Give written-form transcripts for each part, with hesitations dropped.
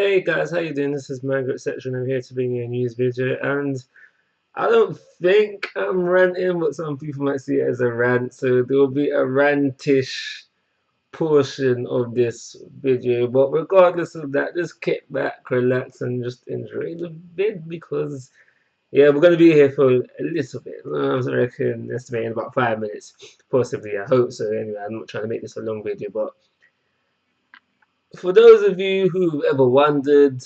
Hey guys, how you doing? This is Manga section. I'm here to bring you a news video, and I don't think I'm ranting, but some people might see it as a rant. So there will be a rantish portion of this video. But regardless of that, just kick back, relax, and just enjoy the vid because yeah, we're gonna be here for a little bit. I reckon estimating about 5 minutes, possibly. I hope so. Anyway, I'm not trying to make this a long video, but for those of you who've ever wondered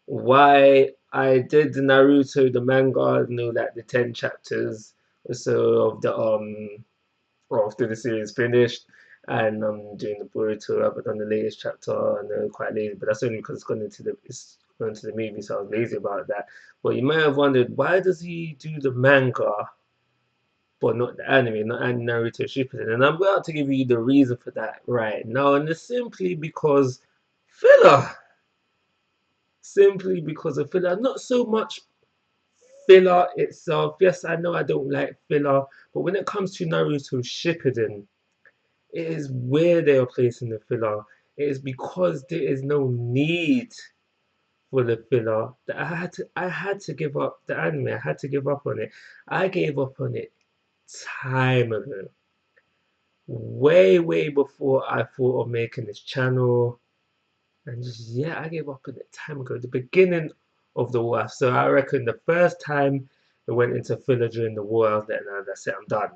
why I did the Naruto the manga, you know, like the 10 chapters or so of the after the series finished, and I'm doing the Boruto. I've done the latest chapter, and I'm quite lazy, but that's only because it's gone to the movie, so I was lazy about that. But you might have wondered, why does he do the manga but not the anime, not Naruto Shippuden? And I'm about to give you the reason for that right now, and it's simply because filler. Simply because of filler, not so much filler itself. Yes, I know I don't like filler, but when it comes to Naruto Shippuden, it is where they are placing the filler. It is because there is no need for the filler that I had to give up the anime. I had to give up on it. I gave up on it time ago. Way before I thought of making this channel. And just yeah, I gave up on it time ago. The beginning of the war. So I reckon the first time it went into filler during the war, I was like, nah, that's it, I'm done.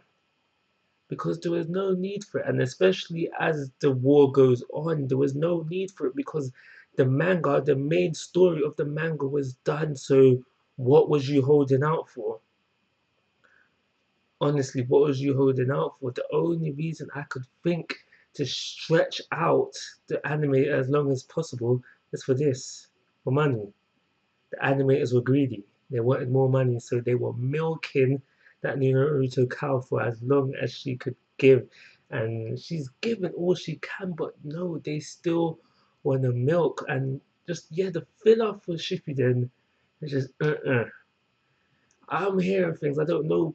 Because there was no need for it. And especially as the war goes on, there was no need for it because the manga, the main story of the manga was done. So what was you holding out for? Honestly, what was you holding out for? The only reason I could think to stretch out the anime as long as possible is for this, for money. The animators were greedy. They wanted more money, so they were milking that Naruto cow for as long as she could give. And she's given all she can, but no, they still want to milk. And just, yeah, the filler for Shippuden is just. I'm hearing things. I don't know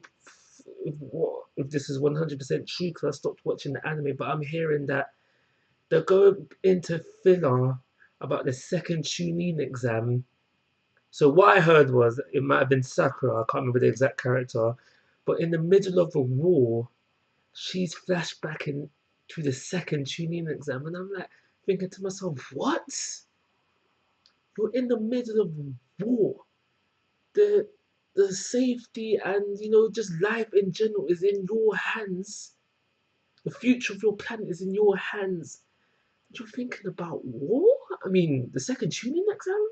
if this is 100% true because I stopped watching the anime, but I'm hearing that they're going into filler about the second Chunin exam. So what I heard was it might have been Sakura, I can't remember the exact character, but in the middle of the war, she's flashbacking to the second Chunin exam, and I'm like thinking to myself, what? You're in the middle of war. The the safety and just life in general is in your hands. The future of your planet is in your hands. You're thinking about war? I mean, the second Chunin exam?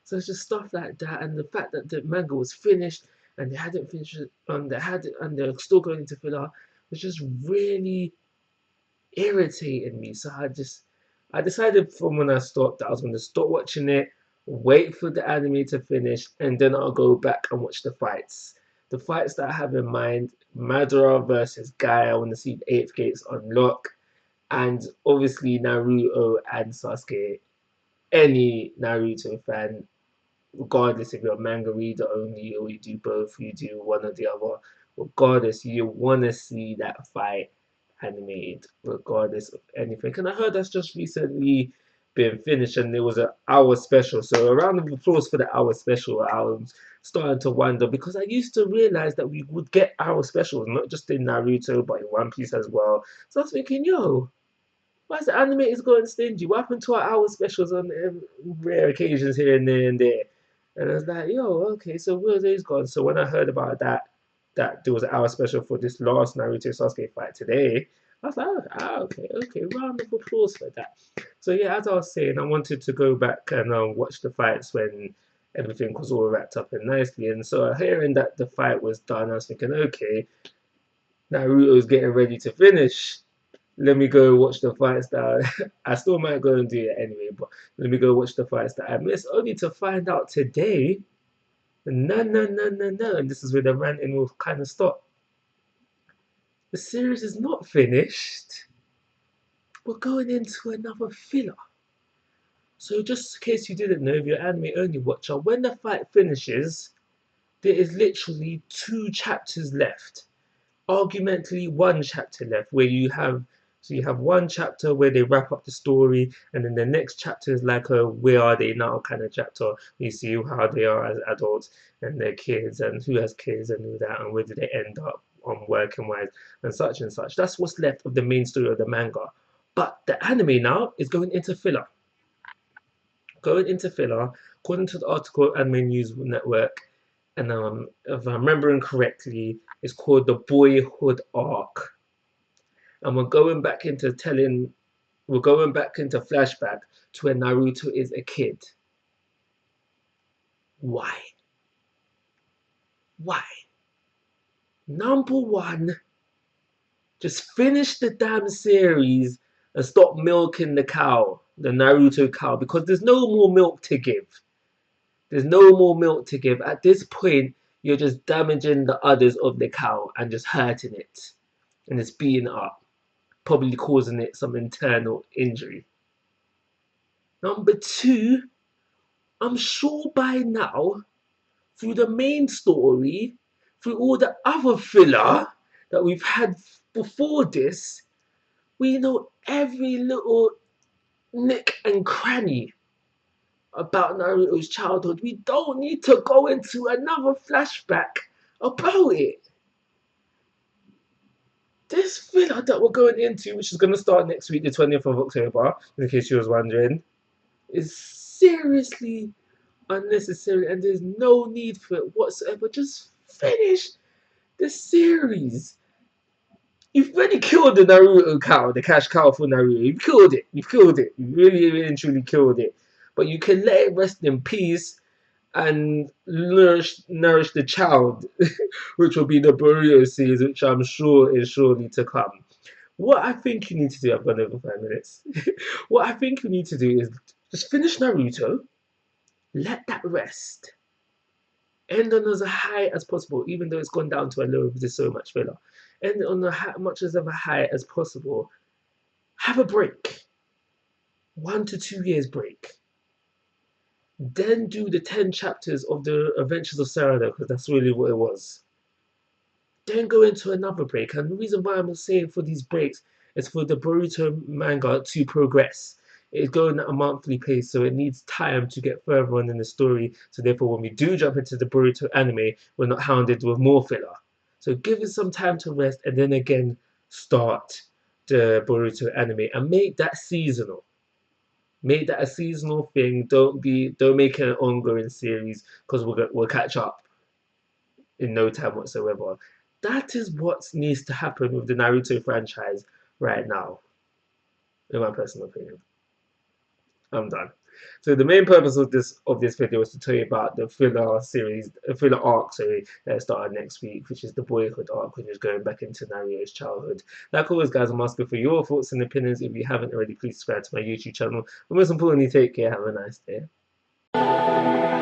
So it's just stuff like that, and the fact that the manga was finished and they hadn't finished it, and they're still going into filler was just really irritating me. So I decided from when I stopped that I was going to stop watching it, wait for the anime to finish, and then I'll go back and watch the fights. The fights that I have in mind: Madara versus Guy. I want to see the eighth gates unlock, and obviously Naruto and Sasuke. Any Naruto fan, regardless if you're a manga reader only or you do both, you do one or the other, regardless, you want to see that fight animated, regardless of anything. And I heard that's just recently been finished and there was an hour special. So a round of applause for the hour special. I was starting to wonder because I used to realize that we would get hour specials, not just in Naruto, but in One Piece as well. So I was thinking, yo, why is the animators going stingy? What happened to our hour specials on rare occasions here and there and there? And I was like, yo, okay, so where are those gone? So when I heard about that there was an hour special for this last Naruto Sasuke fight today, I was like, okay, round of applause for that. So yeah, as I was saying, I wanted to go back and watch the fights when everything was all wrapped up and nicely. And so hearing that the fight was done, I was thinking, okay, Naruto's getting ready to finish. Let me go watch the fights that I still might go and do it anyway, but let me go watch the fights that I missed, only to find out today, no, and this is where the ranting will kind of stop. The series is not finished. We're going into another filler. So just in case you didn't know, if you're an anime only watcher, when the fight finishes, there is literally 2 chapters left. Argumentally 1 chapter left where you have So you have one chapter where they wrap up the story, and then the next chapter is like a where are they now kind of chapter. You see how they are as adults and their kids, and who has kids and who that, and where do they end up on working wise and such and such. That's what's left of the main story of the manga. But the anime now is going into filler. Going into filler, according to the article Anime News Network, and if I'm remembering correctly, it's called the Boyhood Arc. And we're going back into flashback to when Naruto is a kid. Why? Why? Number one, just finish the damn series and stop milking the cow, the Naruto cow, because there's no more milk to give. There's no more milk to give. At this point, you're just damaging the udders of the cow and just hurting it. And it's beating up, probably causing it some internal injury. Number two, I'm sure by now, through the main story, through all the other filler that we've had before this, we know every little nick and cranny about Naruto's childhood. We don't need to go into another flashback about it. This filler that we're going into, which is going to start next week, the 20th of October, in case you was wondering, is seriously unnecessary and there's no need for it whatsoever. Just finish the series. You've already killed the Naruto cow, the cash cow for Naruto. You've killed it. You've killed it. You really, really, truly killed it. But you can let it rest in peace and nourish the child, which will be the Boruto series, which I'm sure is surely to come. What I think you need to do, I've gone over 5 minutes. What I think you need to do is just finish Naruto, let that rest, end on as high as possible, even though it's gone down to a low because there's so much filler. End on much as of a high as possible. Have a break, 1 to 2 years break. Then do the 10 chapters of the Adventures of Sarada, because that's really what it was. Then go into another break. And the reason why I'm saying for these breaks is for the Boruto manga to progress. It's going at a monthly pace, so it needs time to get further on in the story. So therefore, when we do jump into the Boruto anime, we're not hounded with more filler. So give it some time to rest, and then again start the Boruto anime and make that seasonal. Make that a seasonal thing. Don't make it an ongoing series, because we'll catch up in no time whatsoever. That is what needs to happen with the Naruto franchise right now, in my personal opinion. I'm done. So the main purpose of this video is to tell you about the filler series, filler arc, sorry, that started next week, which is the Boyhood arc, which is going back into Naruto's childhood. Like always, guys, I'm asking for your thoughts and opinions. If you haven't already, please subscribe to my YouTube channel. And most importantly, take care. Have a nice day.